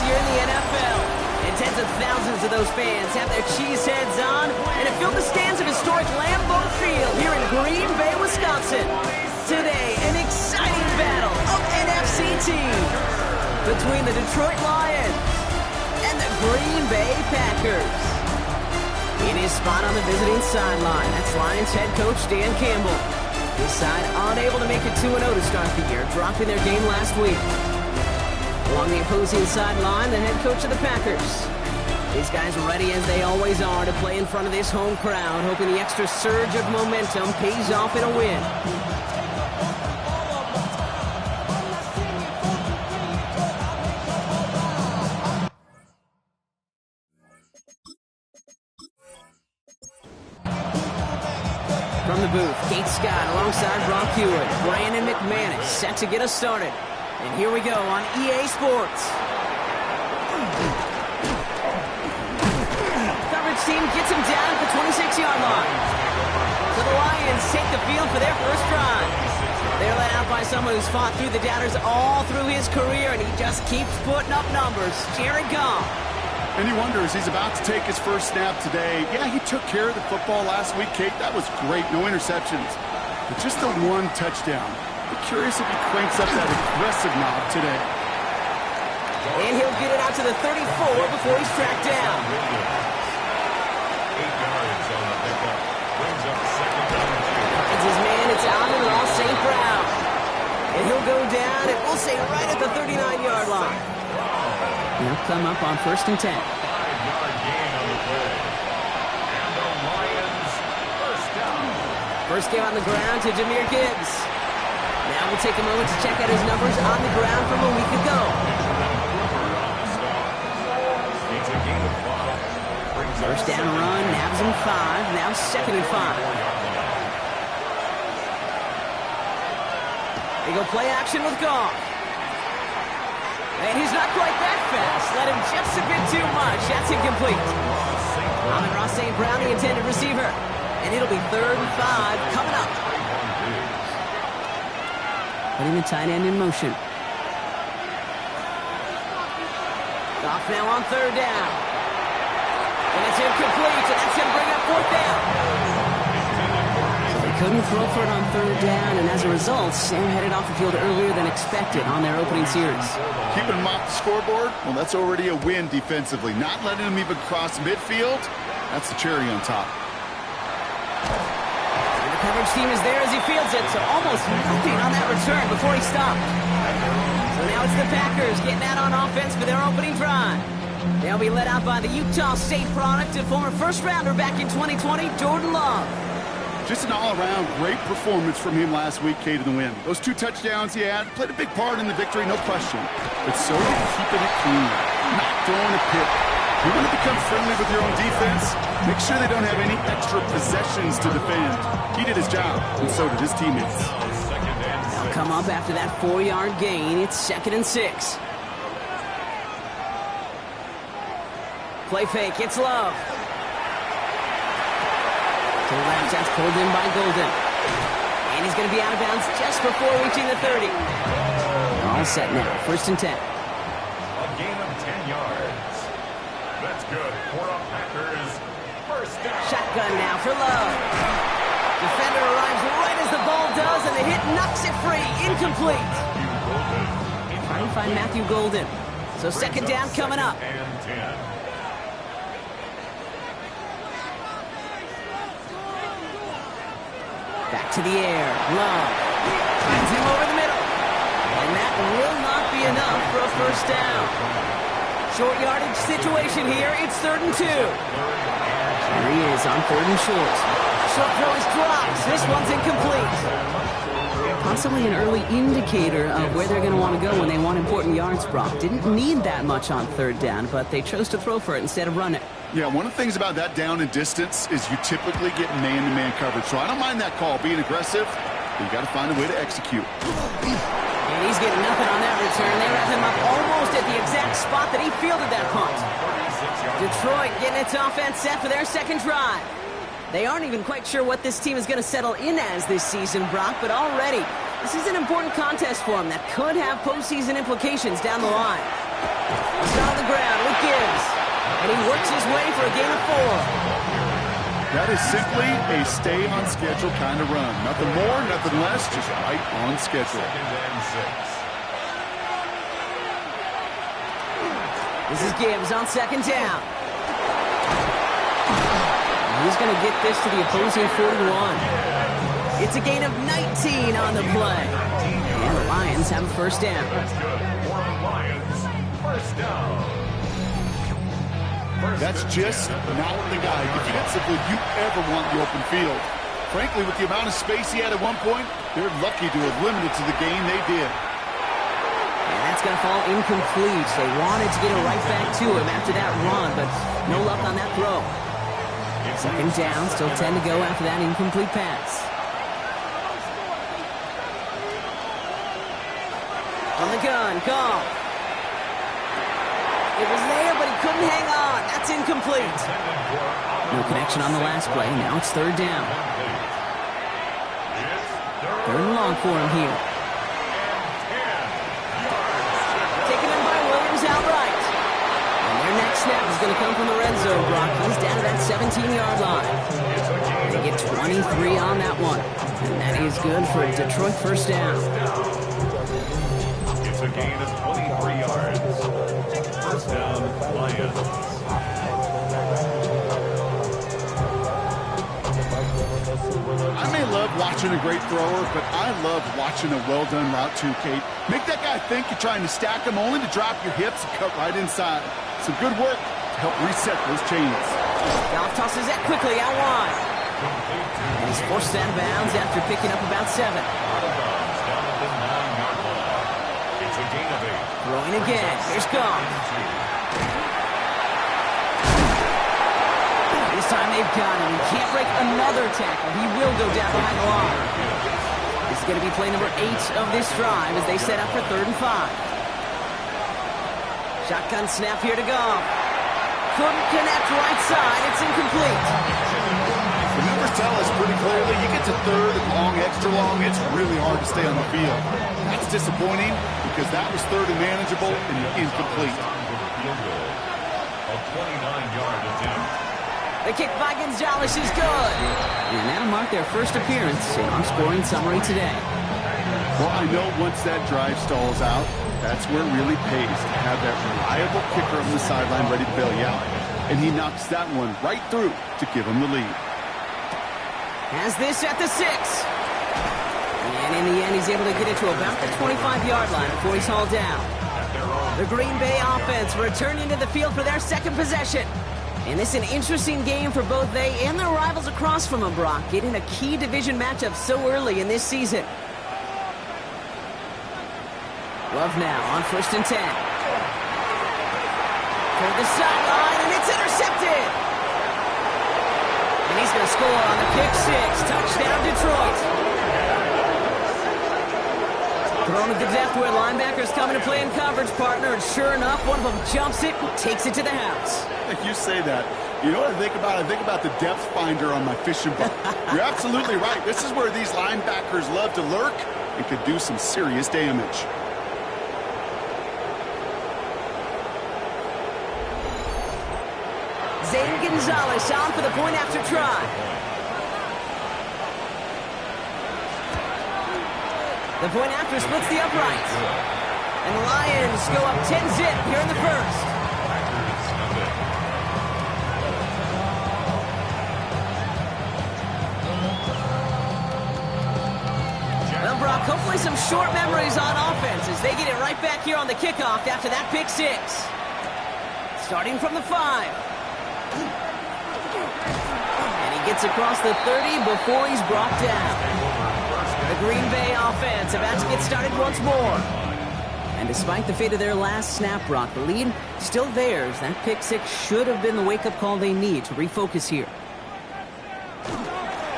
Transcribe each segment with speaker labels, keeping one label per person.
Speaker 1: year in the NFL. And tens of thousands of those fans have their cheese heads on and have filled the stands of historic Lambeau Field here in Green Bay, Wisconsin. Today, an exciting battle of NFC teams between the Detroit Lions and the Green Bay Packers. In his spot on the visiting sideline, that's Lions head coach Dan Campbell. His side unable to make it 2-0 to start the year, dropping their game last week. Along the opposing sideline, the head coach of the Packers. These guys ready as they always are to play in front of this home crowd, hoping the extra surge of momentum pays off in a win. From the booth, Kate Scott alongside Brock Hewitt. Brandon McManus set to get us started. And here we go on EA Sports. Coverage team gets him down at the 26-yard line. So the Lions take the field for their first drive. They're led out by someone who's fought through the doubters all through his career, and he just keeps putting up numbers. Jared Goff.
Speaker 2: And he wonders, he's about to take his first snap today. Yeah, he took care of the football last week, Kate. That was great. No interceptions. But just the one touchdown. I'm curious if he cranks up that aggressive knob today.
Speaker 1: And he'll get it out to the 34 before he's tracked down.
Speaker 3: 8 yards on the pickup. Brings up second down.
Speaker 1: Finds his man. It's Allen Ross St. Brown. And he'll go down, and we'll say right at the 39-yard line. He'll come up on 1st and 10.
Speaker 3: 5-yard gain on the play. And the Lions first down.
Speaker 1: First game on the ground to Jahmyr Gibbs. Now we'll take a moment to check out his numbers on the ground from a week ago.
Speaker 3: It's a gain of 5.
Speaker 1: First down run, nabs him 5. Now 2nd and 5. They go play action with Goff. And he's not quite that fast. Let him just a bit too much. That's incomplete. Allen Ross St. Brown, the intended receiver. And it'll be 3rd and 5 coming up. Putting the tight end in motion. Goff now on 3rd down. And it's incomplete. And that's going to bring up 4th down. Couldn't throw for it on 3rd down, and as a result, Sam headed off the field earlier than expected on their opening series.
Speaker 2: Keeping him off the scoreboard, well, that's already a win defensively. Not letting him even cross midfield, that's the cherry on top.
Speaker 1: And the coverage team is there as he fields it, so almost nothing on that return before he stopped. So now it's the Packers getting that on offense for their opening drive. They'll be led out by the Utah State product and former first-rounder back in 2020, Jordan Love.
Speaker 2: Just an all-around great performance from him last week, Kate, in the win. Those 2 touchdowns he had played a big part in the victory, no question. But so did keeping it clean, not throwing a pick. You want to become friendly with your own defense? Make sure they don't have any extra possessions to defend. He did his job, and so did his teammates.
Speaker 1: They'll come up after that 4-yard gain. It's 2nd and 6. Play fake. It's Love. To the left, that's pulled in by Golden. And he's going to be out of bounds just before reaching the 30. All set now, 1st and 10.
Speaker 3: A gain of 10 yards. That's good for a Packers first down.
Speaker 1: Shotgun now for Love. Defender arrives right as the ball does, and the hit knocks it free. Incomplete. Trying to find Matthew Golden. So 2nd down coming up.
Speaker 3: And 10.
Speaker 1: Back to the air. Love. Finds him over the middle. And that will not be enough for a first down. Short yardage situation here. It's 3rd and 2. There he is on 3rd and short. Short throw is dropped. This one's incomplete. Possibly an early indicator of where they're going to want to go when they want important yards, Brock. Didn't need that much on 3rd down, but they chose to throw for it instead of run it.
Speaker 2: Yeah, one of the things about that down and distance is you typically get man-to-man coverage. So I don't mind that call, being aggressive, but you got to find a way to execute.
Speaker 1: And he's getting nothing on that return. They wrap him up almost at the exact spot that he fielded that punt. Detroit getting its offense set for their 2nd drive. They aren't even quite sure what this team is going to settle in as this season, Brock, but already this is an important contest for them that could have postseason implications down the line. He's on the ground with Gibbs. And he works his way for a gain of 4.
Speaker 2: That is simply a stay-on-schedule kind of run. Nothing more, nothing less, just right on schedule.
Speaker 3: 2nd and 6.
Speaker 1: This is Gibbs on 2nd down. He's going to get this to the opposing 41. It's a gain of 19 on the play. And the Lions have a 1st down.
Speaker 3: That's good. For the Lions, 1st down.
Speaker 2: That's just not the guy defensively you ever want in the open field. Frankly, with the amount of space he had at one point, they're lucky to have limited to the game they did.
Speaker 1: And that's going to fall incomplete. They wanted to get it right back to him after that run, but no luck on that throw. 2nd down, still 10 to go after that incomplete pass. On the gun, Goff. It was there, but he couldn't hang on. That's incomplete. No connection on the last play. Now it's 3rd down. 3rd and long for him here. Taken in by Williams outright. And their next snap is going to come from the red zone, Brock. He's down to that 17-yard line. They get 23 on that one. And that is good for a Detroit 1st down.
Speaker 3: It's a gain of 23 yards. 1st down, Lions.
Speaker 2: I may love watching a great thrower, but I love watching a well-done route too, Kate. Make that guy think you're trying to stack him only to drop your hips and cut right inside. Some good work to help reset those chains.
Speaker 1: Goff tosses that quickly out wide. And he's forced out of bounds after picking up about 7.
Speaker 3: Down at the 9-yard line. It's a gain of 8.
Speaker 1: Throwing again. Here's Goff. This time they've got him. He can't break another tackle. He will go down behind the line. This is going to be play number 8 of this drive as they set up for 3rd and 5. Shotgun snap here to Goff. Couldn't connect right side. It's incomplete.
Speaker 2: The numbers tell us pretty clearly, you get to 3rd and long, extra long, it's really hard to stay on the field. That's disappointing because that was 3rd and manageable and incomplete.
Speaker 3: A 29-yard attempt.
Speaker 1: The kick by Gonzalez is good. And that'll mark their first appearance in our scoring summary today.
Speaker 2: Well, I know once that drive stalls out, that's where it really pays to have that reliable kicker on the sideline ready to bail you out. And he knocks that one right through to give him the lead.
Speaker 1: Has this at the 6. And in the end, he's able to get it to about the 25-yard line before he's hauled down. The Green Bay offense returning to the field for their 2nd possession. And this is an interesting game for both they and their rivals across from them, Brock, getting a key division matchup so early in this season. Love now on 1st and 10. Toward the sideline, and it's intercepted. And he's going to score on the pick 6. Touchdown, Detroit. Thrown at the depth where linebackers coming to play in coverage, partner. And sure enough, one of them jumps it and takes it to the house.
Speaker 2: You say that. You know what I think about? I think about the depth finder on my fishing boat. You're absolutely right. This is where these linebackers love to lurk and could do some serious damage.
Speaker 1: Zane Gonzalez on for the point after try. The point after splits the uprights. And the Lions go up 10-zip here in the 1st. Well, Brock, hopefully some short memories on offense as they get it right back here on the kickoff after that pick 6. Starting from the 5. And he gets across the 30 before he's brought down. The Green Bay offense about to get started once more. And despite the fate of their last snap, Brock, the lead still theirs. That pick 6 should have been the wake-up call they need to refocus here.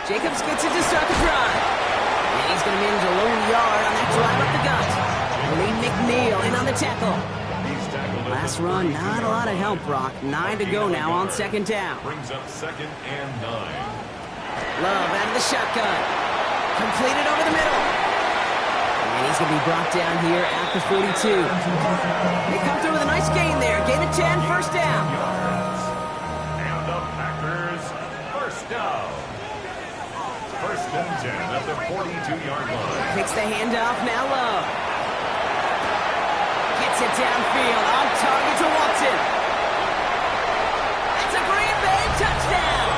Speaker 1: Jacobs gets it to start the drive. And he's going to manage a lone yard on that drive up the gut. Lee McNeil in on the tackle. Last run, not a lot of help, Brock. 9 to go now on 2nd down.
Speaker 3: Brings up 2nd and 9.
Speaker 1: Love out of the shotgun. Completed over the middle. And he's going to be brought down here at the 42. They come through with a nice and 10, first down.
Speaker 3: Yards. And the Packers first down. First and 10 at the 42-yard line.
Speaker 1: Takes the handoff, now low. Gets it downfield, on target to Watson. That's a Green Bay touchdown.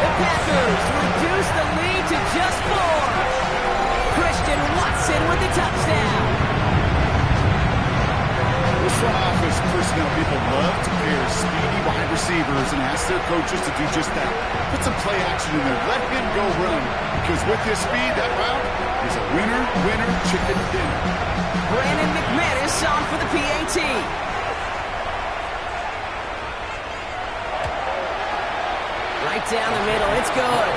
Speaker 1: The Packers reduce the lead to just 4. Christian Watson with the touchdown.
Speaker 2: Those front office personnel people love to pair speedy wide receivers and ask their coaches to do just that. Put some play action in there. Let him go run. Because with his speed, that route is a winner, winner, chicken dinner.
Speaker 1: Brandon McManus on for the PAT. Right down the middle, it's good.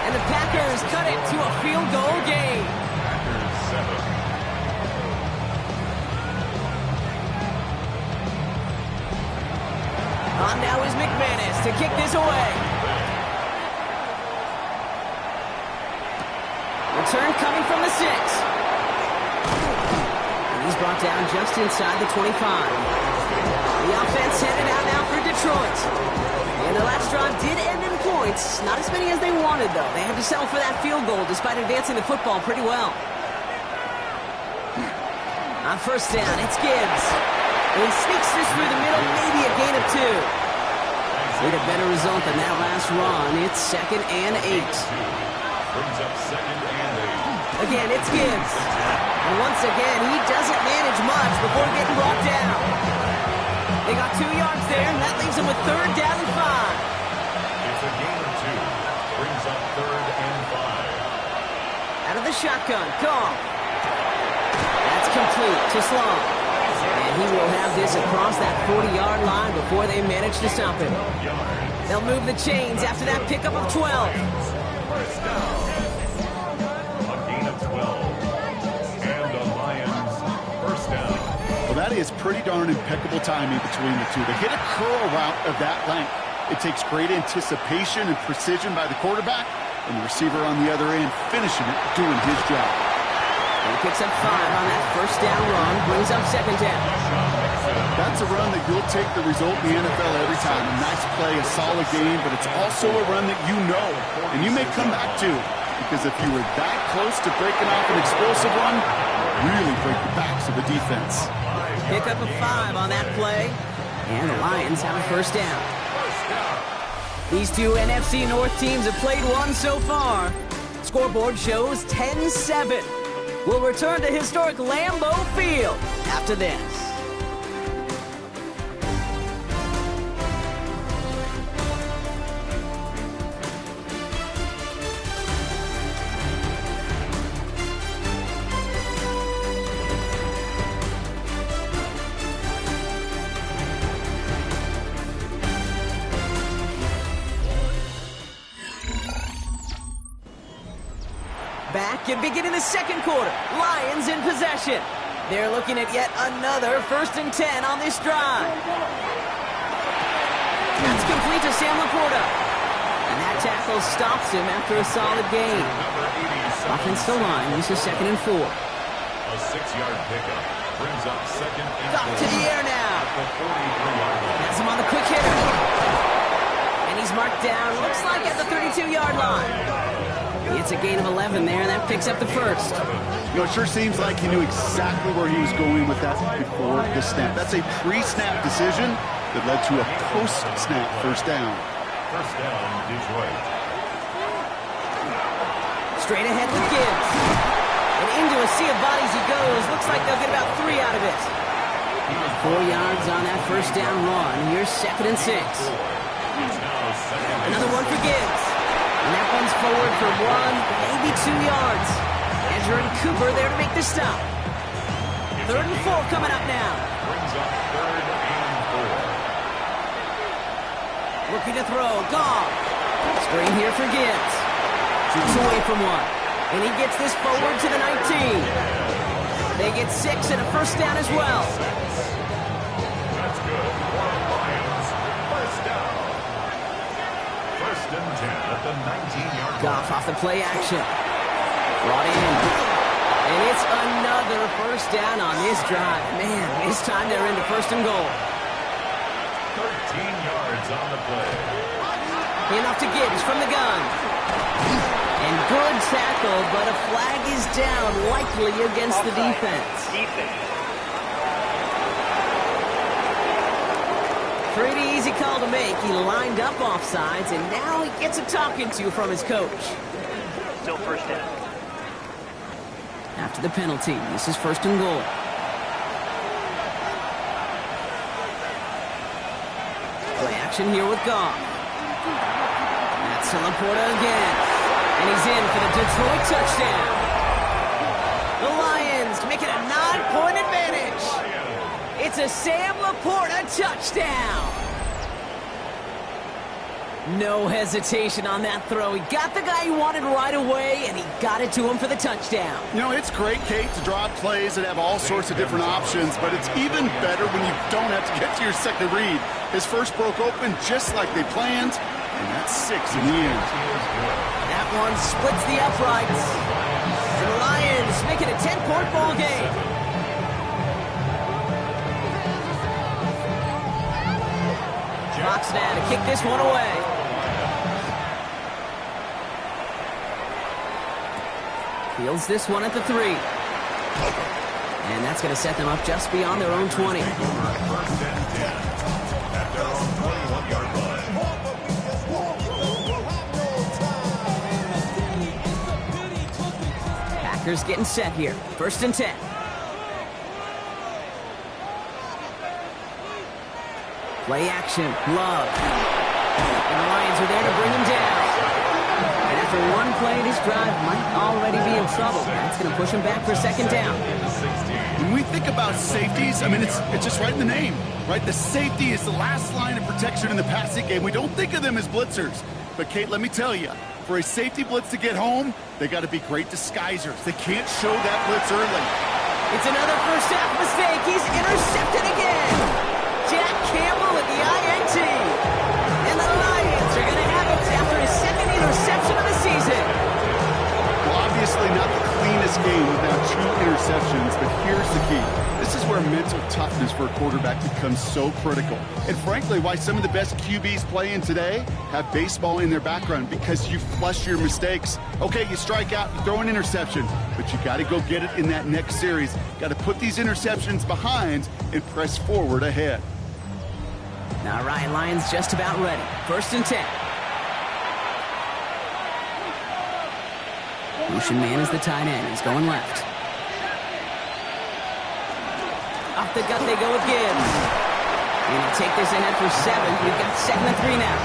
Speaker 1: And the Packers cut it to a field goal game.
Speaker 3: Packers 7.
Speaker 1: On now is McManus to kick this away. Return coming from the 6. And he's brought down just inside the 25. The offense headed out now for Detroit. And the last drive did end in points. Not as many as they wanted, though. They had to settle for that field goal despite advancing the football pretty well. On first down, it's Gibbs. And he sneaks this through the middle, maybe a gain of 2. With a better result than that last run, it's 2nd and 8.
Speaker 3: Brings up 2nd and 8.
Speaker 1: Again, it's Gibbs. And once again, he doesn't manage much before getting brought down. They got 2 yards there, and that leaves them with 3rd down and 5.
Speaker 3: It's a gain of 2. Brings up 3rd and 5.
Speaker 1: Out of the shotgun, Goff. That's complete to Sloan. And he will have this across that 40-yard line before they manage to stop him. They'll move the chains after that pickup of 12.
Speaker 3: First down. A gain of 12. And the Lions first down.
Speaker 2: Well, that is pretty darn impeccable timing between the two. They hit a curl route of that length. It takes great anticipation and precision by the quarterback, and the receiver on the other end finishing it, doing his job.
Speaker 1: He picks up 5 on that first down run, brings up 2nd down.
Speaker 2: That's a run that you'll take the result in the NFL every time. A nice play, a solid game, but it's also a run that you know, and you may come back to. Because if you were that close to breaking off an explosive run, really break the backs of the defense.
Speaker 1: Pick up a 5 on that play, and the Lions have a first down. These two NFC North teams have played one so far. Scoreboard shows 10-7. We'll return to historic Lambeau Field after this. Back and beginning the second quarter. Lions in possession. They're looking at yet another 1st and 10 on this drive. That's complete to Sam Laporta. And that tackle stops him after a solid gain. Offensive line uses 2nd and 4.
Speaker 3: A 6-yard pickup brings up 2nd and 4.
Speaker 1: Off to the air now.
Speaker 3: At the 43-yard line.
Speaker 1: Has him on the quick hitter. And he's marked down, looks like at the 32-yard line. It's a gain of 11 there, and that picks up the first.
Speaker 2: You know, it sure seems like he knew exactly where he was going with that before the snap. That's a pre-snap decision that led to a post-snap first down.
Speaker 3: First down, Detroit.
Speaker 1: Straight ahead with Gibbs. And into a sea of bodies he goes. Looks like they'll get about 3 out of it. 4 yards on that first down run. Here's 2nd and 6. Another one for Gibbs. And that one's forward for 1, maybe 2 yards. Edgerrin Cooper there to make the stop. 3rd and 4 coming up now.
Speaker 3: Brings up 3rd and 4.
Speaker 1: Looking to throw. Goff. Screen here for Gibbs. Shoots away from 1. And he gets this forward to the 19. They get 6 and a first down as well.
Speaker 3: That's good. Lions first down. 1st and 10 at the 19-yard line.
Speaker 1: Goff off the play action. Brought in. And it's another first down on this drive. Man, this time they're into first and goal.
Speaker 3: 13 yards on the play.
Speaker 1: Enough to Gibbs from the gun. And good tackle, but a flag is down, likely against the defense. Pretty easy call to make. He lined up offsides, and now he gets a talking to from his coach.
Speaker 4: Still first down.
Speaker 1: After the penalty, this is first and goal. Play action here with Goff. That's Laporta again. And he's in for the Detroit touchdown. The Lions make it a 9-point advantage. It's a Sam Laporta touchdown. No hesitation on that throw. He got the guy he wanted right away, and he got it to him for the touchdown.
Speaker 2: You know, it's great, Kate, to draw plays and have all sorts of different options, but it's even better when you don't have to get to your second read. His first broke open just like they planned, and that's 6 in the end.
Speaker 1: That one splits the uprights. The Lions make it a 10-point ball game. Fox now to kick this one away. Fields this one at the 3. And that's going to set them up just beyond their own 20.
Speaker 3: First and 10 at their own 21-yard line.
Speaker 1: Packers getting set here. First and 10. Play action. Love. And the Lions are there to bring him down. And after one play, this drive might already be in trouble. That's going to push him back for second down.
Speaker 2: When we think about safeties, I mean, it's just right in the name, right? The safety is the last line of protection in the passing game. We don't think of them as blitzers. But, Kate, let me tell you, for a safety blitz to get home, they got to be great disguisers. They can't show that blitz early.
Speaker 1: It's another first half mistake. He's intercepted again. Jack Campbell with the INT. And the Lions are going to have it after his second interception of the season.
Speaker 2: Well, obviously not the cleanest game without 2 interceptions, but here's the key. This is where mental toughness for a quarterback becomes so critical. And frankly, why some of the best QBs playing today have baseball in their background, because you flush your mistakes. Okay, you strike out, you throw an interception, but you got to go get it in that next series. Got to put these interceptions behind and press forward ahead.
Speaker 1: All right, Lions just about ready. First and 10. Lucian Man is the tight end. He's going left. Off the gut they go with Gibbs. Going to take this ahead for 7. We've got second and 3 now.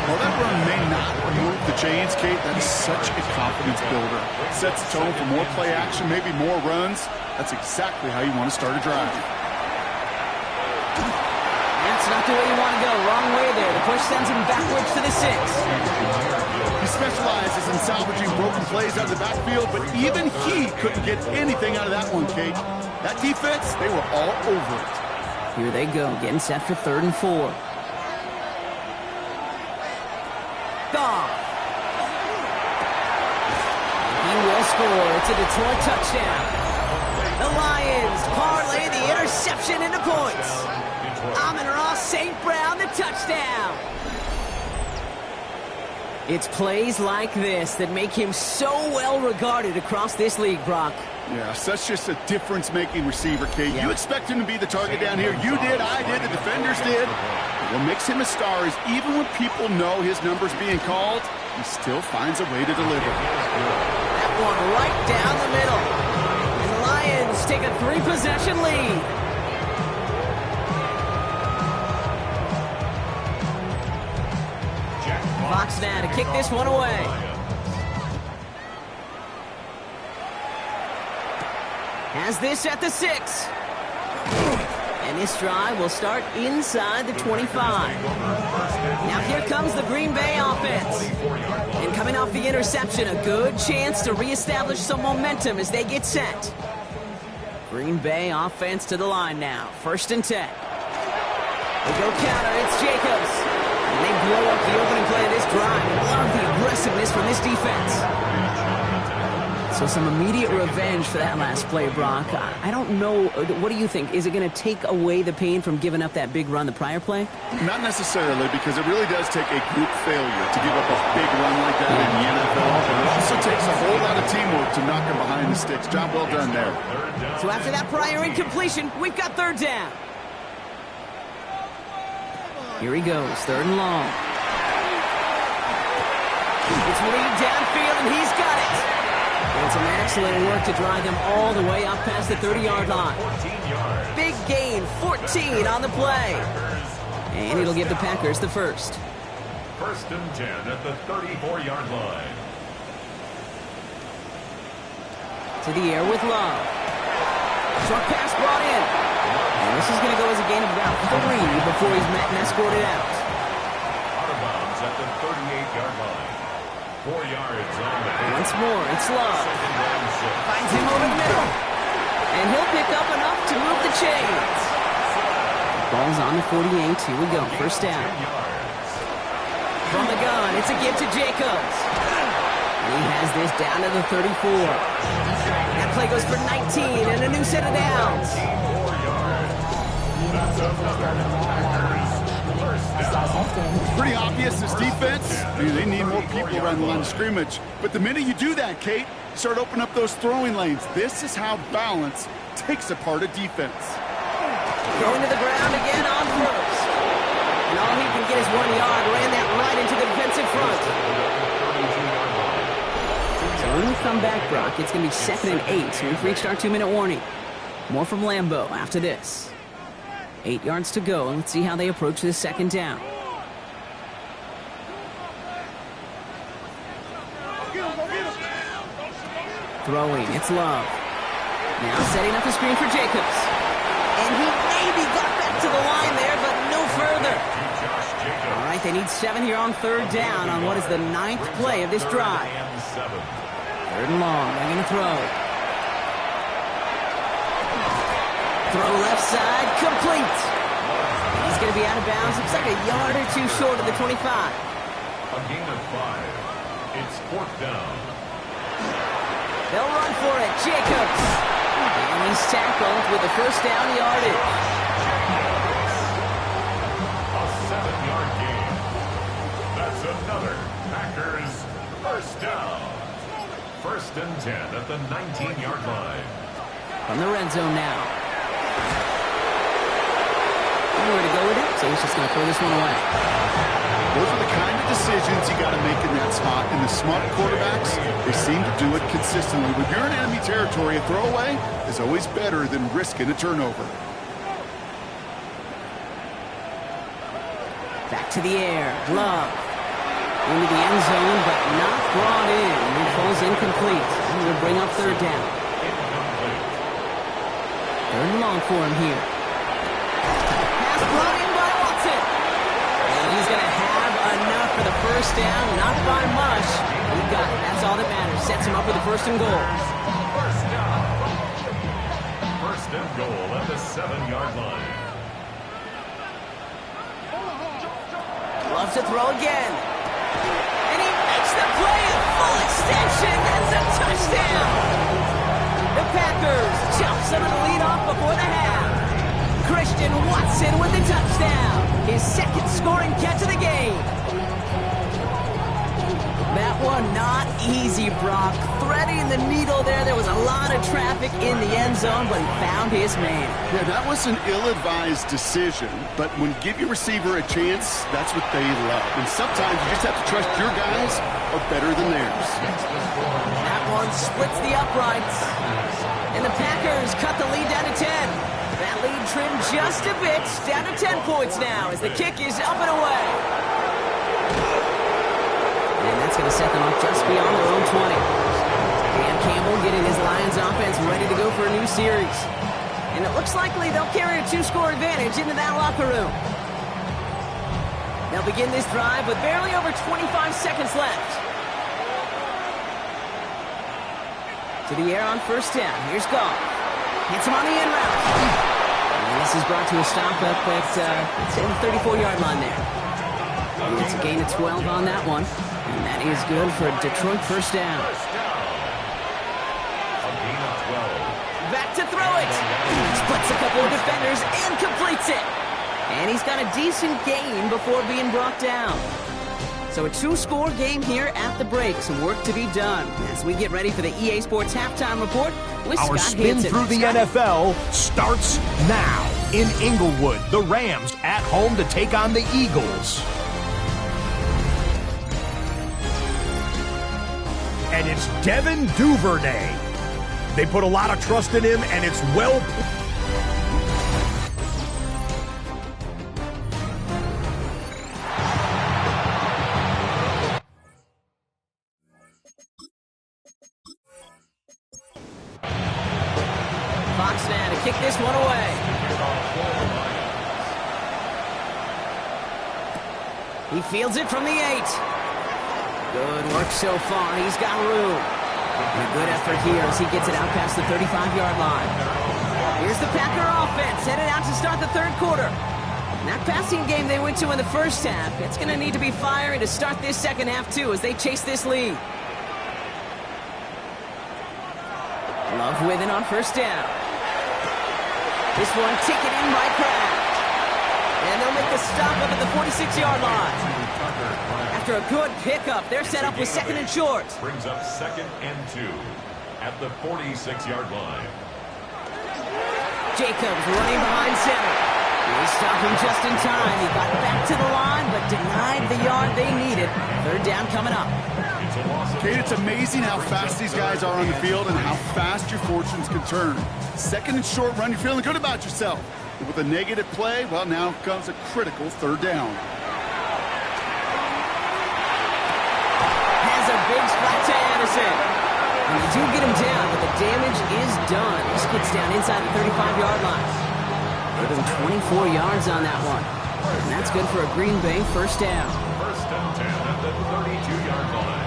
Speaker 2: Well, that run may not remove the chains, Kate. That is such a confidence builder. Sets the tone for more play action, maybe more runs. That's exactly how you want to start a drive.
Speaker 1: That's not the way you want to go. Wrong way there. The push sends him backwards to the 6.
Speaker 2: He specializes in salvaging broken plays out of the backfield, but even he couldn't get anything out of that one, Kate. That defense, they were all over it.
Speaker 1: Here they go, getting set for 3rd and 4. Goff. He will score. It's a Detroit touchdown. The Lions parlay the interception into points. Amon-Ra St. Brown, the touchdown. It's plays like this that make him so well regarded across this league, Brock.
Speaker 2: Yeah, such just a difference-making receiver, Kate. Yeah. You expect him to be the target down here. You did, I did, the defenders did. What makes him a star is even when people know his number's being called, he still finds a way to deliver.
Speaker 1: That one right down the middle. And the Lions take a 3-possession lead. Fox now to kick this one away. Has this at the 6. And this drive will start inside the 25. Now here comes the Green Bay offense. And coming off the interception, a good chance to reestablish some momentum as they get set. Green Bay offense to the line now. 1st and 10. They go counter. It's Jacobs. And they blow up the opening play of this drive. Love the aggressiveness from this defense. So some immediate revenge for that last play, Brock. I don't know. What do you think? Is it going to take away the pain from giving up that big run the prior play?
Speaker 2: Not necessarily, because it really does take a group failure to give up a big run like that in the NFL. It also takes a whole lot of teamwork to knock him behind the sticks. Job well done there.
Speaker 1: So after that prior incompletion, we've got third down. Here he goes, third and long. It's lead downfield, and he's got it. And some excellent work to drive them all the way up past the 30-yard line. Big gain, 14 on the play. And it'll give the Packers the first.
Speaker 3: First and 10 at the 34-yard line.
Speaker 1: To the air with Love. Short pass brought in. And this is going to go as a gain of about 3 before he's met and escorted out.
Speaker 3: Out of bounds at the 38-yard line. 4 yards on the play.
Speaker 1: Once more, it's Love.
Speaker 3: Second and 6.
Speaker 1: Finds him over the middle. And he'll pick up enough to move the chains. Ball's on the 48. Here we go. First down.
Speaker 3: 10 yards.
Speaker 1: From the gun, it's a give to Jacobs. And he has this down to the 34. That play goes for 19 and a new set of downs.
Speaker 3: 4 yards. That's another Packers first down.
Speaker 2: Pretty obvious, this defense. They need more people around the line of scrimmage. But the minute you do that, Kate, you start opening up those throwing lanes. This is how balance takes apart a defense.
Speaker 1: Going to the ground again on first. And all he can get is 1 yard. Ran that right into the defensive front. So when we come back, Brock, it's going to be 2nd and 8. So we've reached our 2-minute warning. More from Lambeau after this. 8 yards to go, and let's see how they approach this second down. Throwing, it's Love. Now setting up the screen for Jacobs. And he maybe got back to the line there, but no further. All right, they need 7 here on third down on what is the 9th play of this drive. 3rd and long, they're going to throw. Throw left side, complete. He's going to be out of bounds. Looks like a yard or 2 short of the 25.
Speaker 3: A gain of 5. It's 4th down.
Speaker 1: They'll run for it. Jacobs. And he's tackled with the first down yardage.
Speaker 3: A 7-yard gain. That's another Packers first down. 1st and 10 at the 19-yard line.
Speaker 1: From the red zone now. Nowhere to go with it, so he's just going to throw this one away.
Speaker 2: Those are the kind of decisions you got to make in that spot. And the smart quarterbacks, they seem to do it consistently. When you're in enemy territory, a throwaway is always better than risking a turnover.
Speaker 1: Back to the air. Love. Into the end zone, but not brought in. It falls incomplete. And will bring up third down. 3rd and long for him here. Pass brought in by Watson. And he's going to have enough for the first down. Not by much. He got it. That's all that matters. Sets him up with the 1st and goal.
Speaker 3: First down. 1st and goal at the 7-yard line.
Speaker 1: Loves to throw again. And he makes the play a full extension. That's a touchdown. The Packers jump some of the lead off before the half. Christian Watson with the touchdown. His 2nd scoring catch of the game. That one not easy, Brock. Threading the needle there. There was a lot of traffic in the end zone, but he found his man.
Speaker 2: Yeah, that was an ill-advised decision, but when give your receiver a chance, that's what they love. And sometimes you just have to trust your guys are better than theirs.
Speaker 1: That one splits the uprights. And the Packers cut the lead down to 10. That lead trimmed just a bit, down to 10 points now as the kick is up and away. And that's going to set them up just beyond their own 20. Dan Campbell getting his Lions offense ready to go for a new series. And it looks likely they'll carry a 2-score advantage into that locker room. They'll begin this drive with barely over 25 seconds left. To the air on first down. Here's Goff. Hits him on the end route. And this is brought to a stop up at the 34-yard line there. And it's a gain of 12 on that one. And that is good for a Detroit first down. Back to throw it. Splits a couple of defenders and completes it. And he's got a decent gain before being brought down. So a two-score game here at the break. Some work to be done as we get ready for the EA Sports Halftime Report with
Speaker 5: Our
Speaker 1: Scott
Speaker 5: spin
Speaker 1: Hansen.
Speaker 5: through the NFL starts now. In Inglewood, the Rams at home to take on the Eagles. And it's Devin Duvernay. They put a lot of trust in him, and it's well...
Speaker 1: Fox now to kick this one away. He fields it from the 8. Good work so far. He's got room. And a good effort here as he gets it out past the 35-yard line. Here's the Packer offense headed out to start the third quarter. And that passing game they went to in the first half, it's going to need to be firing to start this second half too as they chase this lead. Love with it on first down. This one taken in by Kraft. And they'll make the stop up at the 46-yard line. After a good pickup, they're set up with second and short.
Speaker 3: Brings up 2nd and 2 at the 46-yard line.
Speaker 1: Jacobs running behind center. They stop him just in time. He got back to the line, but denied the yard they needed. Third down coming up.
Speaker 2: Kate, it's amazing how fast these guys are on the field and how fast your fortunes can turn. Second and short run, you're feeling good about yourself. But with a negative play, well, now comes a critical third down.
Speaker 1: Has a big spot to Anderson. And they do get him down, but the damage is done. This gets down inside the 35-yard line. Give him 24 yards on that one. And that's good for a Green Bay first down.
Speaker 3: 1st and 10 at the 32-yard line.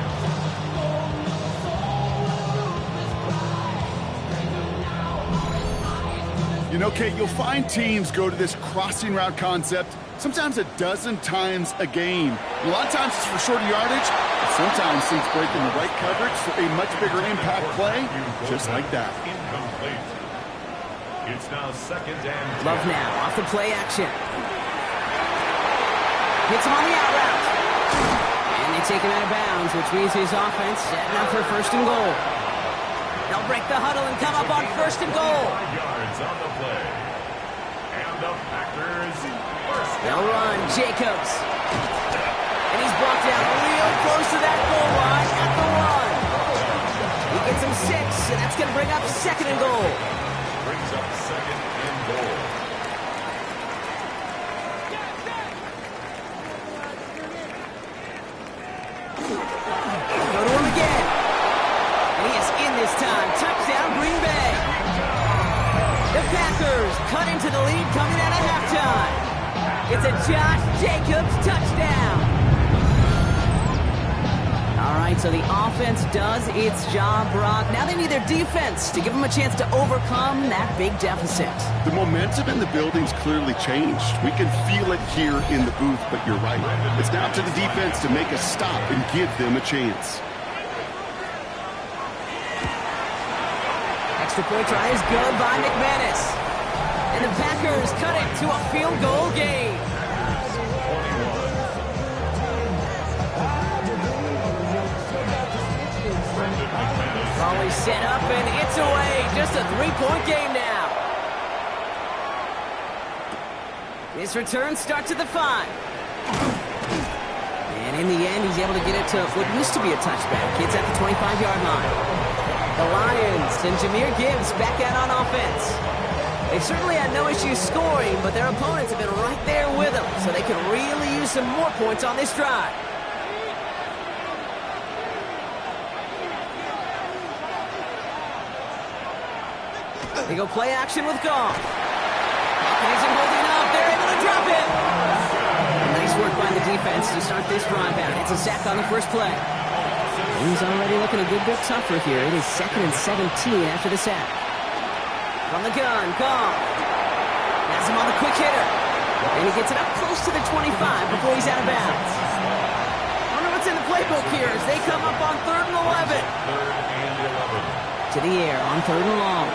Speaker 2: You know, Kate, you'll find teams go to this crossing route concept sometimes a dozen times a game. And a lot of times it's for shorter yardage, but sometimes things break in the right coverage for a much bigger impact play, just like that.
Speaker 3: Incomplete. It's now 2nd and 10.
Speaker 1: Love now off the play action. Hits him on the out route. And they take him out of bounds, which means his offense setting up for first and goal. They'll break the huddle and come up on first and goal.
Speaker 3: 5 yards on the play. And the Packers first down.
Speaker 1: They'll run Jacobs. And he's brought down real close to that goal line at the 1. He gets him 6, and that's going to bring up second and goal.
Speaker 3: Brings up 2nd and goal.
Speaker 1: Go to him again. And he is in this time. Touchdown, Green Bay. The Packers cut into the lead coming out of halftime. It's a Josh Jacobs touchdown. All right, so the offense does its job, Brock. Now they need their defense to give them a chance to overcome that big deficit.
Speaker 2: The momentum in the building's clearly changed. We can feel it here in the booth, but you're right. It's now up to the defense to make a stop and give them a chance.
Speaker 1: Extra point try is good by McManus. And the Packers cut it to a field goal game. Always set up and it's away. Just a 3-point game now. This return starts at the 5. And in the end, he's able to get it to what used to be a touchback. It's at the 25-yard line. The Lions and Jahmyr Gibbs back out on offense. They've certainly had no issues scoring, but their opponents have been right there with them, so they can really use some more points on this drive. They go play action with Goff. Hawkins isn't holding up. They're able to drop it. Nice work by the defense to start this drive out. It's a sack on the first play. He's already looking a good bit tougher here. It is 2nd and 17 after the sack. From the gun, Goff. Has him on the quick hitter. And he gets it up close to the 25 before he's out of bounds. I wonder what's in the playbook here as they come up on 3rd and 11.
Speaker 3: 3rd and 11.
Speaker 1: to the air on 3rd and long.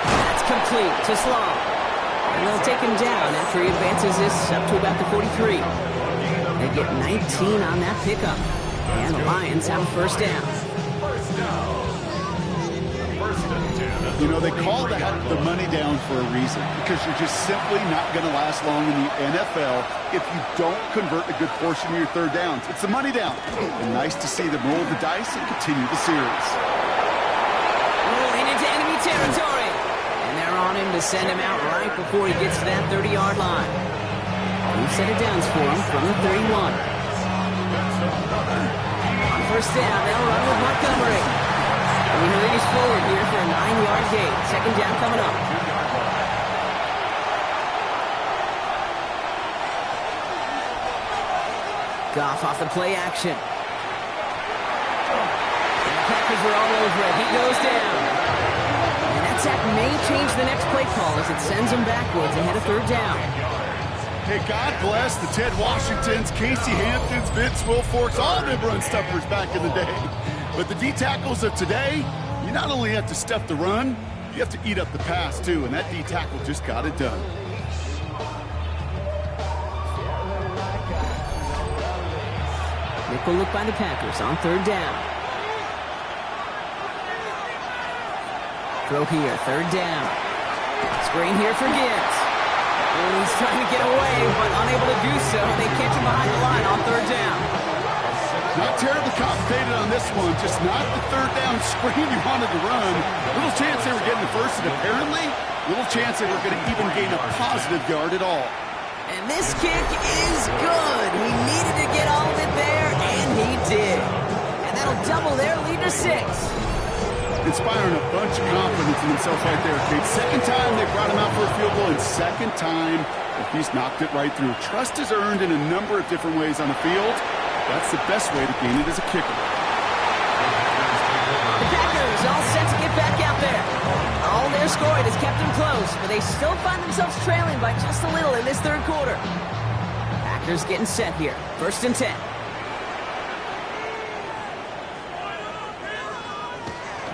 Speaker 1: That's complete to Slaw. And they'll take him down after he advances this up to about the 43. They get 19 on that pickup. And the Lions have a first down.
Speaker 2: You know, they call that the money down for a reason, because you're just simply not going to last long in the NFL if you don't convert a good portion of your 3rd downs. It's the money down. And nice to see them roll the dice and continue the series.
Speaker 1: Rolling into enemy territory. And they're on him to send him out right before he gets to that 30-yard line. New set of downs for him from the 31. On first down, they'll run with Montgomery. We hurries forward here for a 9-yard gain. Second down coming up. Goff off the play action. And the Packers are all over it. He goes down. And that sack may change the next play call as it sends him backwards ahead of 3rd down.
Speaker 2: Hey, God bless the Ted Washingtons, Casey Hamptons, Vince Wilforks, all them run stuffers back in the day. But the D-tackles of today, you not only have to stuff the run, you have to eat up the pass, too, and that D-tackle just got it done.
Speaker 1: Nickel look by the Packers on 3rd down. Throw here, 3rd down. Screen here for Gibbs. And he's trying to get away, but unable to do so. They catch him behind the line on 3rd down.
Speaker 2: Not terribly complicated on this one, just not the 3rd down screen you wanted to run. Little chance they were getting the first, and apparently, little chance they were going to even gain a positive yard at all.
Speaker 1: And this kick is good. He needed to get all of it there, and he did. And that'll double their lead to 6.
Speaker 2: Inspiring a bunch of confidence in himself right there, Kate. Second time they brought him out for a field goal, and second time that he's knocked it right through. Trust is earned in a number of different ways on the field. That's the best way to gain it as a kicker.
Speaker 1: The Packers all set to get back out there. All their scoring has kept them close, but they still find themselves trailing by just a little in this 3rd quarter. Packers getting set here. 1st and 10.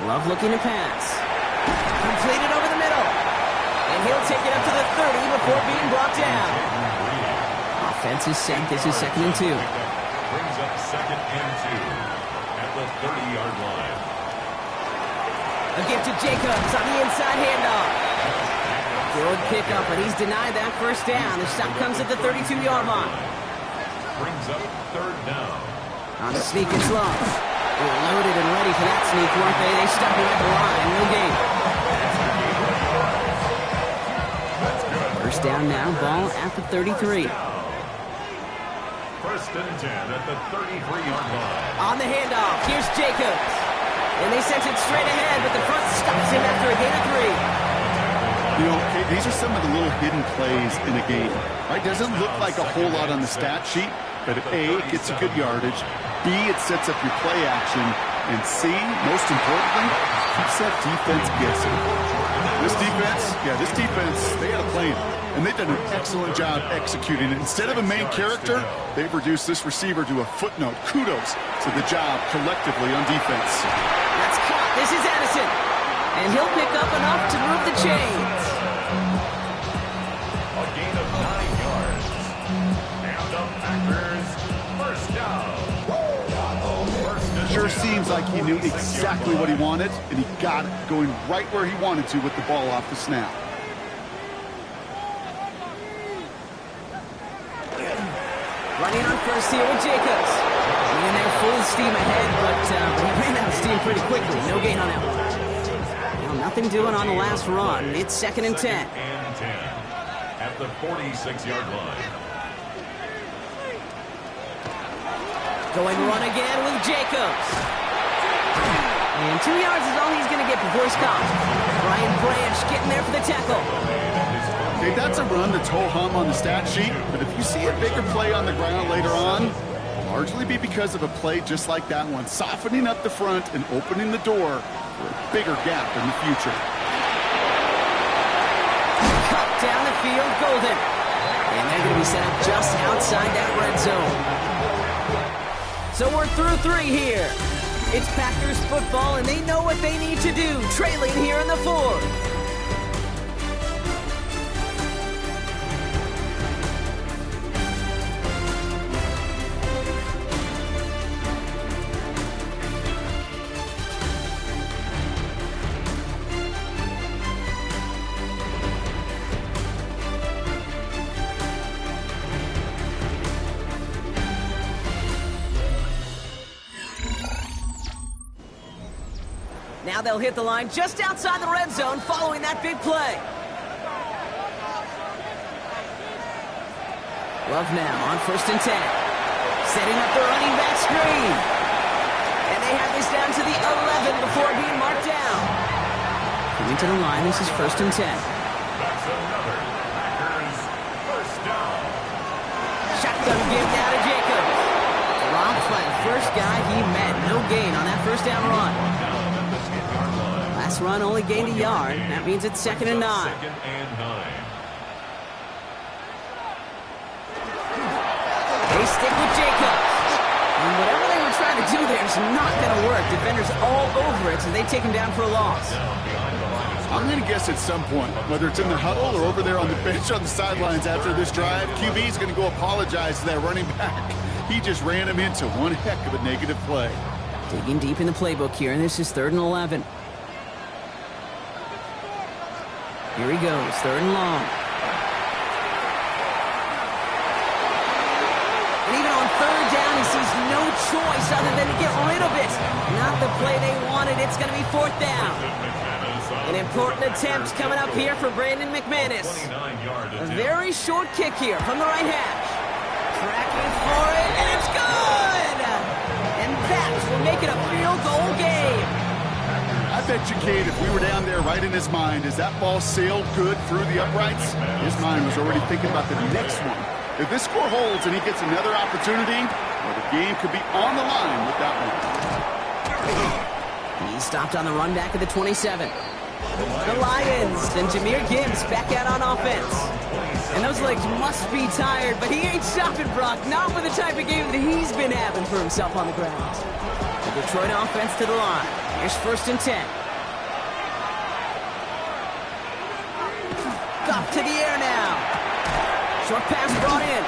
Speaker 1: Love looking to pass. Completed over the middle. And he'll take it up to the 30 before being brought down. Offense is set. This is 2nd and 2.
Speaker 3: Brings up 2nd and 2 at the 30-yard line.
Speaker 1: A gift to Jacobs on the inside handoff. Good pickup, but he's denied that first down. The stop comes at the 32-yard line.
Speaker 3: Brings up 3rd down.
Speaker 1: On the sneak and slow. They were loaded and ready for that sneak, weren't they? They stuck him at the line. No gain. First down now, ball at the 33.
Speaker 3: 1st and 10 at the 33-yard line.
Speaker 1: On the handoff, here's Jacobs. And they sent it straight ahead, but the front stops him after a gain of 3.
Speaker 2: You know, Kate, these are some of the little hidden plays in a game. Right? Doesn't look like a whole lot on the stat sheet, but A, it gets a good yardage. B, it sets up your play action. And C, most importantly, keeps that defense guessing. This defense, they got a plan. And they've done an excellent job executing it. Instead of a main character, they've reduced this receiver to a footnote. Kudos to the job collectively on defense.
Speaker 1: That's caught. This is Addison. And he'll pick up enough to move the chains.
Speaker 3: A gain of 9 yards. And the Packers, first down.
Speaker 2: Sure seems like he knew exactly what he wanted, and he got it, going right where he wanted to with the ball off the snap.
Speaker 1: Running on first here with Jacobs. And they're full steam ahead, but he ran out of steam pretty quickly. No gain on that one. Well, nothing doing on the last run. It's 2nd and 10.
Speaker 3: 2nd and 10 at the 46-yard line.
Speaker 1: Going run again with Jacobs. And 2 yards is all he's going to get before he stops. Brian Branch getting there for the tackle.
Speaker 2: Okay, that's a run that's ho-hum on the stat sheet, but if you see a bigger play on the ground later on, it'll largely be because of a play just like that one, softening up the front and opening the door for a bigger gap in the future.
Speaker 1: Cut down the field, Golden. And they're going to be set up just outside that red zone. So we're through 3 here. It's Packers football, and they know what they need to do, trailing here in the fourth. Now they'll hit the line just outside the red zone following that big play. Love now on 1st and 10. Setting up the running back screen. And they have this down to the 11 before being marked down. Coming to the line, this is 1st and 10.
Speaker 3: That's another Packers first down.
Speaker 1: Shotgun give now to Jacobs. Dropped by the first guy he met. No gain on that first down run. Last run only gained a yard. That means it's 2nd and 9.
Speaker 3: 2nd and 9.
Speaker 1: They stick with Jacobs. And whatever they were trying to do there is not going to work. Defenders all over it, so they take him down for a loss.
Speaker 2: I'm going to guess at some point, whether it's in the huddle or over there on the bench on the sidelines after this drive, QB is going to go apologize to that running back. He just ran him into one heck of a negative play.
Speaker 1: Digging deep in the playbook here, and this is 3rd and 11. Here he goes, 3rd and long. And even on 3rd down, he sees no choice other than to get rid of it. Not the play they wanted. It's going to be 4th down. An important attempt coming up here for Brandon McManus. A very short kick here from the right hash. Tracking for it, and it's good! And that will make it a field goal game.
Speaker 2: I bet you, Cade, if we were down there right in his mind, as that ball sailed good through the uprights, his mind was already thinking about the next one. If this score holds and he gets another opportunity, well, the game could be on the line with that one.
Speaker 1: He stopped on the run back at the 27. The Lions and Jahmyr Gibbs back out on offense. And those legs must be tired, but he ain't stopping, Brock. Not with the type of game that he's been having for himself on the ground. The Detroit offense to the line. Here's 1st and 10. Up to the air now. Short pass brought in.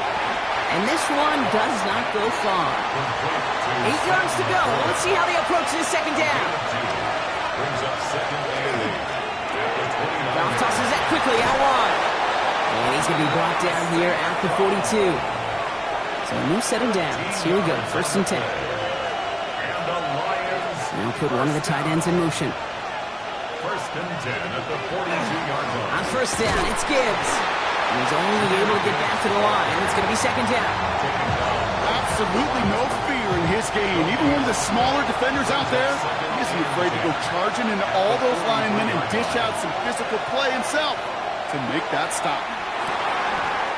Speaker 1: And this one does not go far. 8 yards to go. Let's see how they approach this 2nd down.
Speaker 3: Brings up 2nd and 8.
Speaker 1: Goff tosses that quickly out wide. And he's going to be brought down here at the 42. So a new set of downs. Here we go, 1st and 10.
Speaker 3: And the Lions.
Speaker 1: Now put one of the tight ends in motion.
Speaker 3: 1st and 10 at the 42-yard line.
Speaker 1: On 1st down, it's Gibbs. He's only able to get back to the line. It's going to be 2nd down.
Speaker 2: Absolutely no fear in his game. Even one of the smaller defenders out there, he isn't afraid to go charging into all those linemen and dish out some physical play himself to make that stop.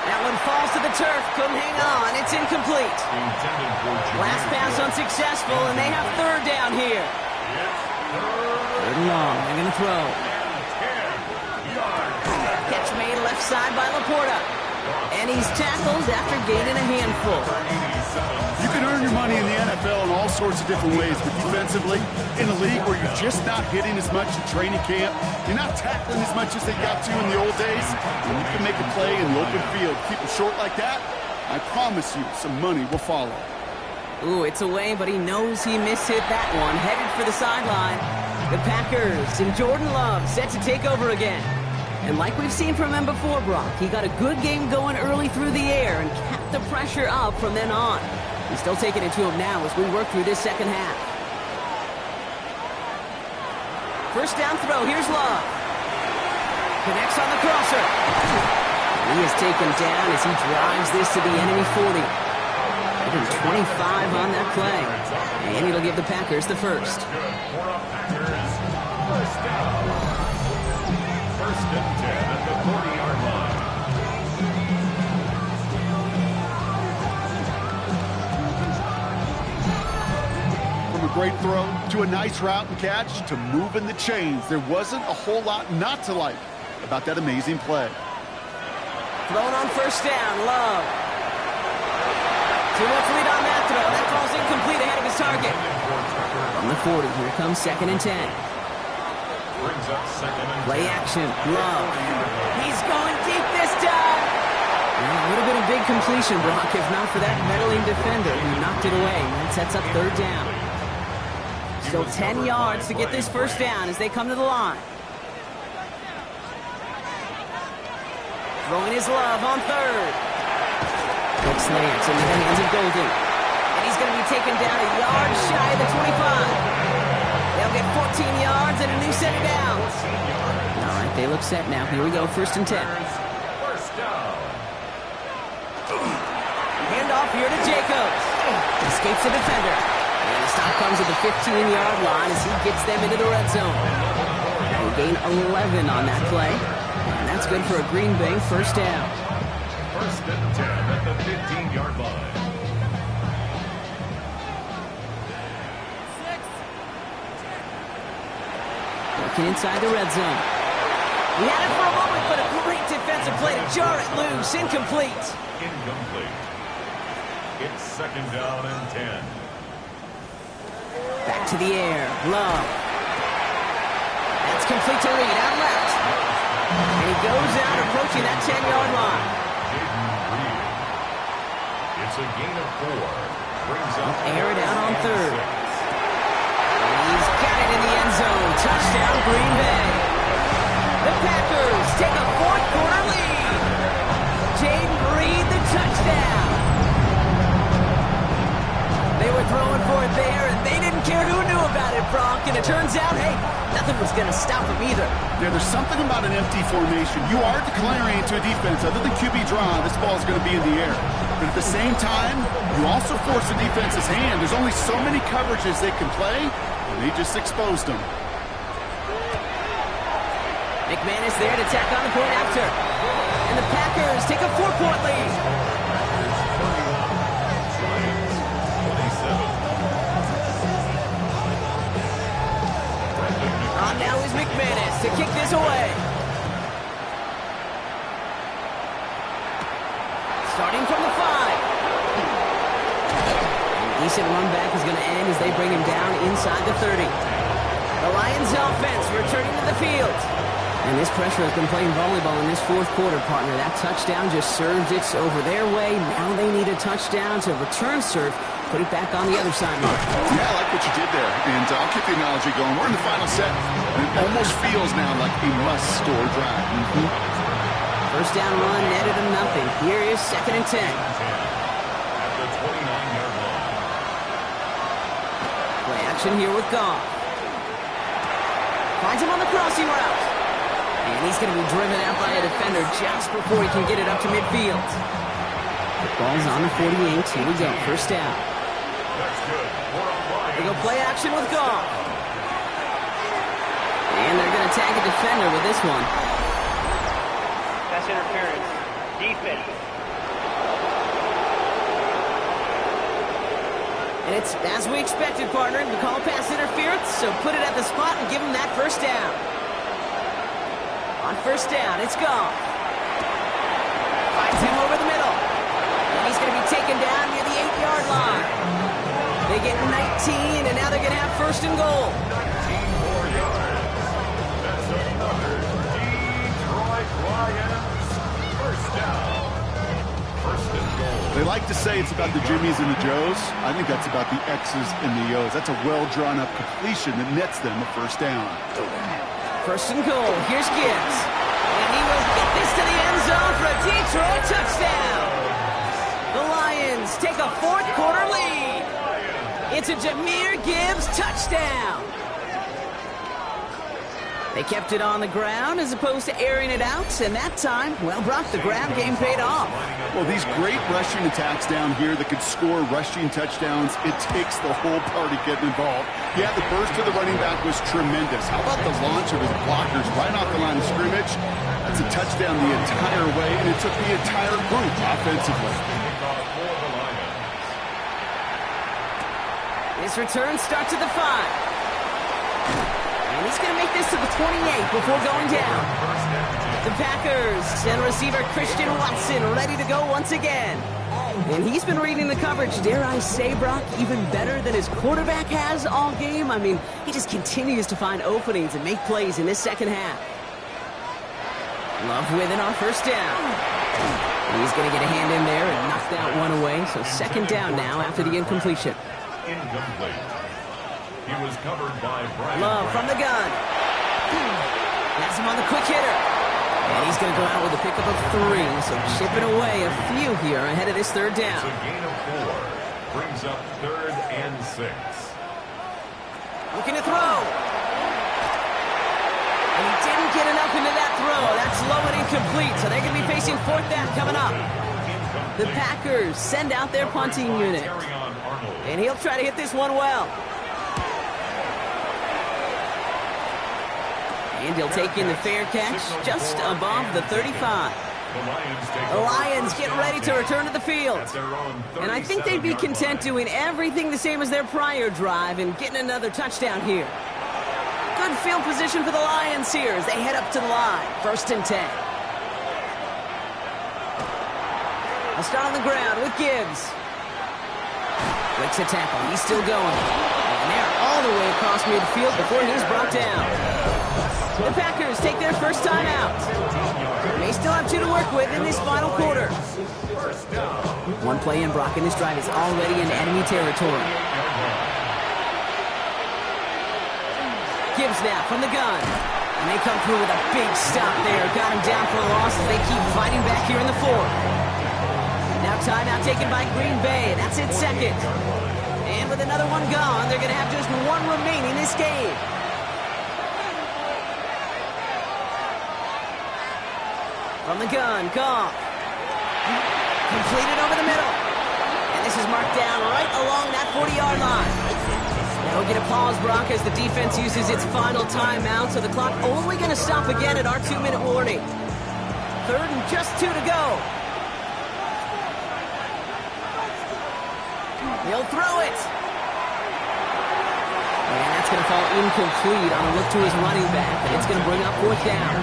Speaker 1: That one falls to the turf. Couldn't hang on. It's incomplete. Last pass unsuccessful, and they have 3rd down here. 3rd and long. They're going to throw. Catch made left side by Laporta. And he's tackled after gaining a handful.
Speaker 2: You can earn your money in the NFL in all sorts of different ways, but defensively, in a league where you're just not hitting as much in training camp, you're not tackling as much as they got to in the old days, when you can make a play in the open field, keep it short like that, I promise you some money will follow.
Speaker 1: Ooh, it's away, but he knows he mishit that one. Headed for the sideline. The Packers and Jordan Love set to take over again. And like we've seen from him before, Brock, he got a good game going early through the air and kept the pressure up from then on. He's still taking it to him now as we work through this 2nd half. 1st down throw, here's Love. Connects on the crosser. He is taken down as he drives this to the enemy 40. Even 25 on that play. And it'll give the Packers the first.
Speaker 3: First down. 1st and 10 at the 40-yard line.
Speaker 2: From a great throw to a nice route and catch to moving the chains, there wasn't a whole lot not to like about that amazing play.
Speaker 1: Thrown on 1st down, Love. Too much lead on that throw. That falls incomplete ahead of his target. From the 40, here comes 2nd and 10.
Speaker 3: Brings up 2nd and 10.
Speaker 1: Play action. Love. He's going deep this time. Well, a little bit of big completion, Brock, if not for that meddling defender who knocked it away. And that sets up 3rd down. Still 10 yards to get this 1st down as they come to the line. Throwing his Love on 3rd. Quick slants into the hands of Golden. And he's going to be taken down a yard shy of the 25. They'll get 14 yards and a new set of downs. All right, they look set now. Here we go, 1st and 10.
Speaker 3: First down.
Speaker 1: Hand off here to Jacobs. Escapes the defender. And the stop comes at the 15-yard line as he gets them into the red zone. They gain 11 on that play. And that's good for a Green Bay 1st down.
Speaker 3: 1st and 10 at the 15-yard line.
Speaker 1: Working inside the red zone. He had it for a moment, but a great defensive play to jar it loose. Incomplete.
Speaker 3: Incomplete. It's 2nd down and 10.
Speaker 1: Back to the air. Love. That's complete to Reed out left. And he goes out approaching that 10-yard line.
Speaker 3: It's a gain of 4. Brings up
Speaker 1: Air it out on 3rd. And he's got it in the end zone. Touchdown, Green Bay. The Packers take a 4th quarter lead. Jaden Reed, the touchdown. They were throwing for it there, and they didn't care who knew about it, Brock. And it turns out, hey, nothing was going to stop them either.
Speaker 2: Yeah, there's something about an empty formation. You are declaring to a defense, other than QB draw, this ball is going to be in the air. But at the same time, you also force the defense's hand. There's only so many coverages they can play, and they just exposed them.
Speaker 1: McManus there to tack on the point after. And the Packers take a 4-point lead. On now is McManus to kick this away. Starting from the 5. A decent run back is going to end as they bring him down inside the 30. The Lions offense returning to the field. And this pressure has been playing volleyball in this 4th quarter, partner. That touchdown just served it over their way. Now they need a touchdown to return serve, put it back on the other side.
Speaker 2: Yeah, I like what you did there. And I'll keep the analogy going. We're in the final set. And it almost feels now like a must-score drive.
Speaker 1: 1st down run netted him nothing. Here is 2nd and 10.
Speaker 3: At the 29-yard line.
Speaker 1: Play action here with Goff. Finds him on the crossing route. And he's going to be driven out by a defender just before he can get it up to midfield. The ball's on the 48. Here we go. 1st down.
Speaker 3: That's good.
Speaker 1: They go play action with Goff. And they're going to tag a defender with this one.
Speaker 4: Pass interference. Defense.
Speaker 1: And it's as we expected, partner. We call pass interference, so put it at the spot and give him that 1st down. On 1st down, it's Goff. Finds him over the middle. And he's going to be taken down near the 8-yard line. They get 19, and now they're going to have 1st and goal.
Speaker 3: 19 more yards. That's another Detroit Lions 1st down. 1st and goal.
Speaker 2: They like to say it's about the Jimmies and the Joes. I think that's about the X's and the O's. That's a well-drawn-up completion that nets them a 1st down.
Speaker 1: 1st and goal. Here's Gibbs. And he will get this to the end zone for a Detroit touchdown. The Lions take a 4th quarter lead. It's a Jahmyr Gibbs touchdown. They kept it on the ground as opposed to airing it out, and that time, well, Brock, the ground game paid off.
Speaker 2: Well, these great rushing attacks down here that could score rushing touchdowns, it takes the whole party getting involved. Yeah, the burst of the running back was tremendous. How about the launch of his blockers right off the line of scrimmage? That's a touchdown the entire way, and it took the entire group offensively.
Speaker 1: His return starts at the 5. And he's going to make this to the 28 before going down. The Packers send receiver Christian Watson ready to go once again. And he's been reading the coverage, dare I say, Brock, even better than his quarterback has all game. I mean, he just continues to find openings and make plays in this second half. Love with it on first down. He's going to get a hand in there and knock that one away. So second down now after the incompletion.
Speaker 3: Incomplete. He was covered by Brian
Speaker 1: Love from the gun. Has him on the quick hitter. And he's going to go out with a pickup of 3. So chipping away a few here ahead of this third down.
Speaker 3: It's a gain of 4. Brings up 3rd and 6.
Speaker 1: Looking to throw. And he didn't get enough into that throw. That's low and incomplete. So they're going to be facing 4th down coming up. The Packers send out their punting unit. And he'll try to hit this one well. And he'll take in the fair catch just above the 35. The Lions getting ready to return to the field. And I think they'd be content doing everything the same as their prior drive and getting another touchdown here. Good field position for the Lions here as they head up to the line. 1st and 10. I'll start on the ground with Gibbs. Breaks a tackle. He's still going. And they're all the way across midfield before he's brought down. The Packers take their first time out. They still have 2 to work with in this final quarter. One play in, Brock, in this drive is already in enemy territory. Gibbs now from the gun. And they come through with a big stop there. Got him down for a loss as they keep fighting back here in the 4th. Now timeout taken by Green Bay. That's its 2nd. And with another one gone, they're going to have just 1 remaining this game. From the gun, Goff. Completed over the middle. And this is marked down right along that 40-yard line. Now we'll get a pause, Brock, as the defense uses its final timeout, so the clock only going to stop again at our 2-minute warning. 3rd and just 2 to go. He'll throw it. And that's going to fall incomplete on a look to his running back, and it's going to bring up 4th down.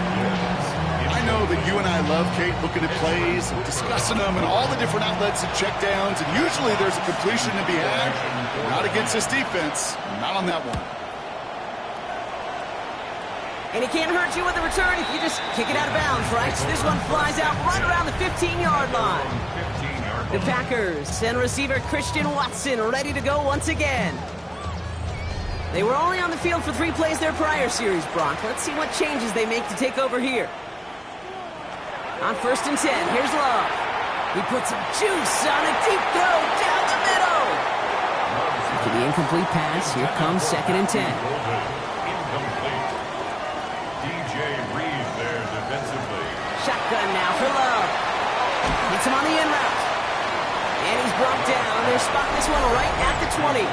Speaker 2: I know that you and I love, Kate, looking at plays and discussing them and all the different outlets and checkdowns, and usually there's a completion to be had. Not against this defense. Not on that one.
Speaker 1: And it can't hurt you with a return if you just kick it out of bounds, right? So this one flies out right around the 15-yard line. The Packers send receiver Christian Watson ready to go once again. They were only on the field for 3 plays their prior series, Brock. Let's see what changes they make to take over here. On 1st and 10, here's Love. He puts some juice on a deep throw down the middle. After the incomplete pass, here comes 2nd and 10.
Speaker 3: Incomplete. DJ Reed there defensively.
Speaker 1: Shotgun now for Love. Hits him on the in route. And he's brought down. They're spotting this one right at the 20.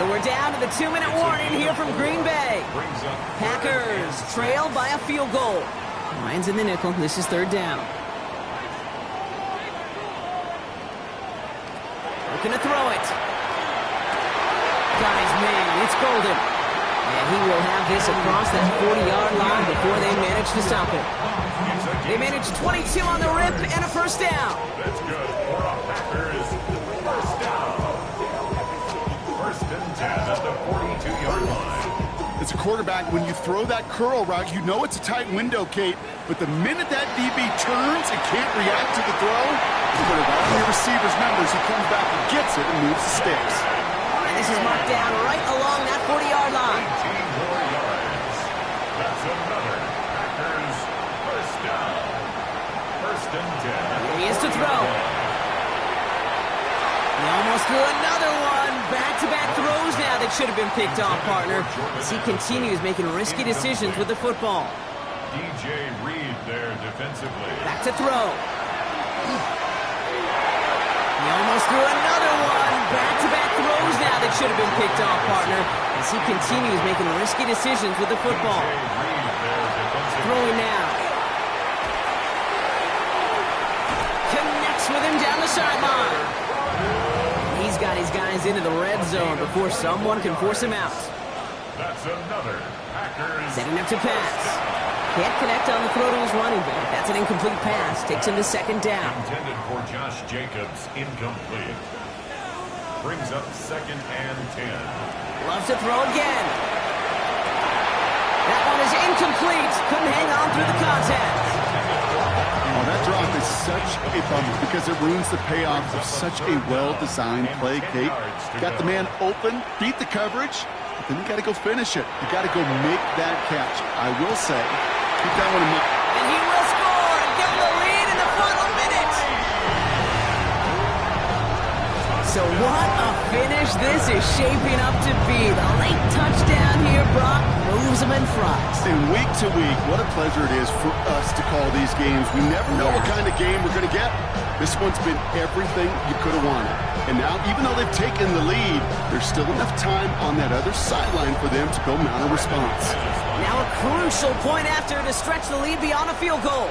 Speaker 1: So we're down to the 2-minute warning here from Green Bay. Packers trail by a field goal. Lions in the nickel. This is 3rd down. Looking to throw it. Got his man. It's Golden. And he will have this across that 40-yard line before they manage to stop it. They manage 22 on the rip and a 1st down.
Speaker 3: That's good for a Packers 1st down. 1st and 10 at the 42-yard line.
Speaker 2: As a quarterback, when you throw that curl route, you know it's a tight window, Kate. But the minute that DB turns and can't react to the throw, you put it right on your receiver's numbers. He comes back and gets it and moves the sticks.
Speaker 1: And this is marked down right along that 40-yard line.
Speaker 3: 18 more yards. That's another Packers 1st down. 1st and 10.
Speaker 1: Here he is to throw. He almost threw another one. Back-to-back throws now that should have been picked off, partner, as he continues making risky decisions with the football.
Speaker 3: DJ Reed there defensively.
Speaker 1: Back to throw. He almost threw another one. Back-to-back throws now that should have been picked off, partner, as he continues making risky decisions with the football. Throwing now. Connects with him down the sideline. He's got his guys into the red zone before someone can force him out.
Speaker 3: That's another Packers.
Speaker 1: Setting up to pass. Can't connect on the throw to his running back. That's an incomplete pass. Takes him to second down.
Speaker 3: Intended for Josh Jacobs, incomplete. Brings up 2nd and 10.
Speaker 1: Loves to throw again. That one is incomplete. Couldn't hang on through the contact.
Speaker 2: Oh, that drop is such a bummer because it ruins the payoff of such a well-designed play, Kate. Got the man open, beat the coverage, but then you got to go finish it. You got to go make that catch. I will say, keep that one in mind.
Speaker 1: And he will score and give him the lead in the final minute. So what a finish this is shaping up to be. The late touchdown here, Brock, moves him in front.
Speaker 2: And week to week, what a pleasure it is for us to call these games. We never know what kind of game we're going to get. This one's been everything you could have wanted. And now, even though they've taken the lead, there's still enough time on that other sideline for them to go mount a response.
Speaker 1: Now a crucial point after to stretch the lead beyond a field goal.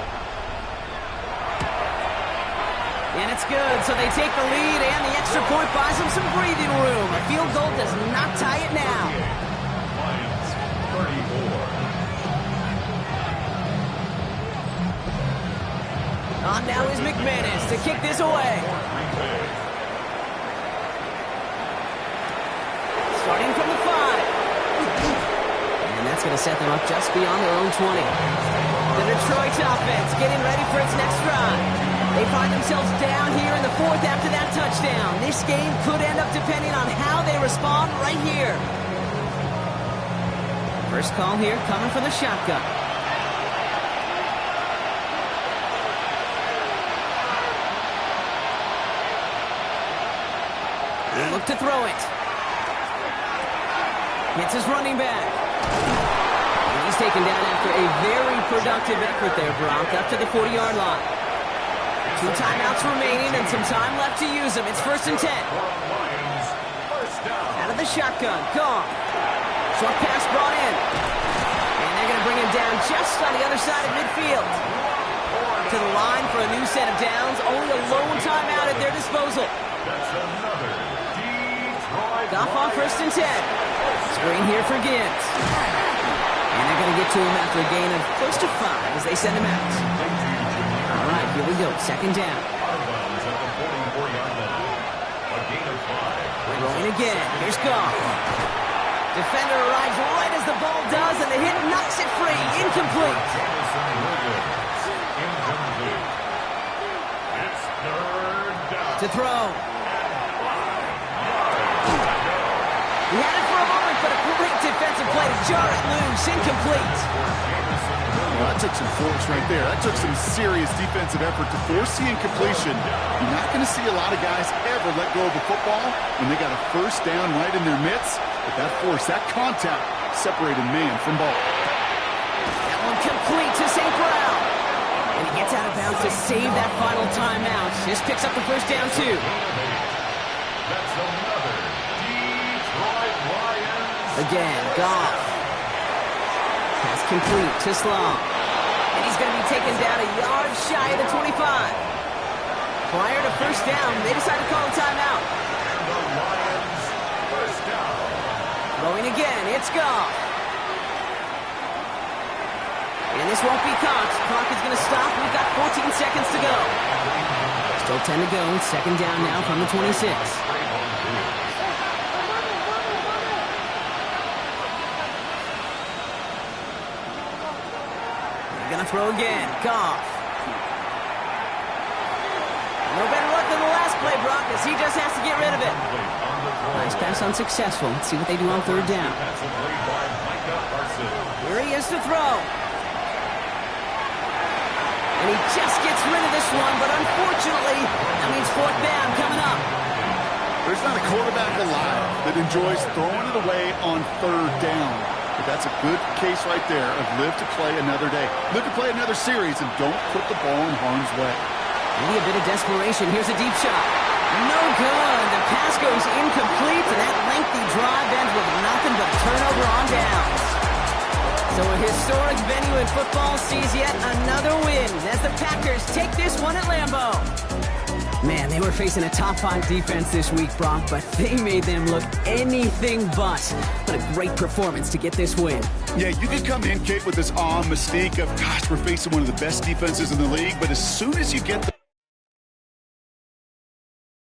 Speaker 1: And it's good, so they take the lead, and the extra point buys them some breathing room. A field goal does not tie it now.
Speaker 3: Lions 34.
Speaker 1: On now is McManus to kick this away. Starting from the 5. And that's going to set them up just beyond their own 20. The Detroit offense getting ready for its next drive. They find themselves down here in the 4th after that touchdown. This game could end up depending on how they respond right here. First call here coming from the shotgun. They look to throw it. Hits his running back. And he's taken down after a very productive effort there, Brock, up to the 40-yard line. 2 timeouts remaining and some time left to use them. It's 1st and 10. Out of the shotgun. Gone. Short pass brought in. And they're going to bring him down just on the other side of midfield. To the line for a new set of downs. Only a lone timeout at their disposal. Goff on 1st and 10. Screen here for Gibbs. And they're going to get to him after a gain of close to 5 as they send him out. All right, here we go. 2nd down. Rolling again. Here's Goff. Defender arrives right as the ball does, and the hit knocks it free. Incomplete.
Speaker 3: It's 3rd down.
Speaker 1: To throw. He had it for a moment, but a great defensive play to jar it loose. Incomplete.
Speaker 2: Well, that took some force right there. That took some serious defensive effort to force the incompletion. You're not going to see a lot of guys ever let go of the football when they got a 1st down right in their midst. But that force, that contact, separated man from ball.
Speaker 1: That one complete to St. Brown. And he gets out of bounds to save that final timeout. Just picks up the 1st down, too.
Speaker 3: That's another Detroit Lions.
Speaker 1: Again, Goff. Pass complete to Sloan. And he's going to be taken down a yard shy of the 25. Prior to 1st down, they decide to call a timeout.
Speaker 3: And the Lions 1st down.
Speaker 1: Throwing again, it's Goff. And this won't be caught. Clock is going to stop. We've got 14 seconds to go. Still 10 to go. 2nd down now from the 26. Gonna throw again. Goff. No better luck than the last play, Brock, as he just has to get rid of it. Nice pass unsuccessful. Let's see what they do on 3rd down. Here he is to throw. And he just gets rid of this one, but unfortunately, that means 4th down coming up.
Speaker 2: There's not a quarterback alive that enjoys throwing it away on 3rd down. But that's a good case right there of live to play another day. Live to play another series and don't put the ball in harm's way.
Speaker 1: Maybe a bit of desperation. Here's a deep shot. No good. The pass goes incomplete, and that lengthy drive ends with nothing but a turnover on downs. So a historic venue in football sees yet another win as the Packers take this one at Lambeau. Man, they were facing a top-5 defense this week, Brock, but they made them look anything but. What a great performance to get this win.
Speaker 2: Yeah, you can come in, Kate, with this awe and mystique of, gosh, we're facing one of the best defenses in the league, but as soon as you get the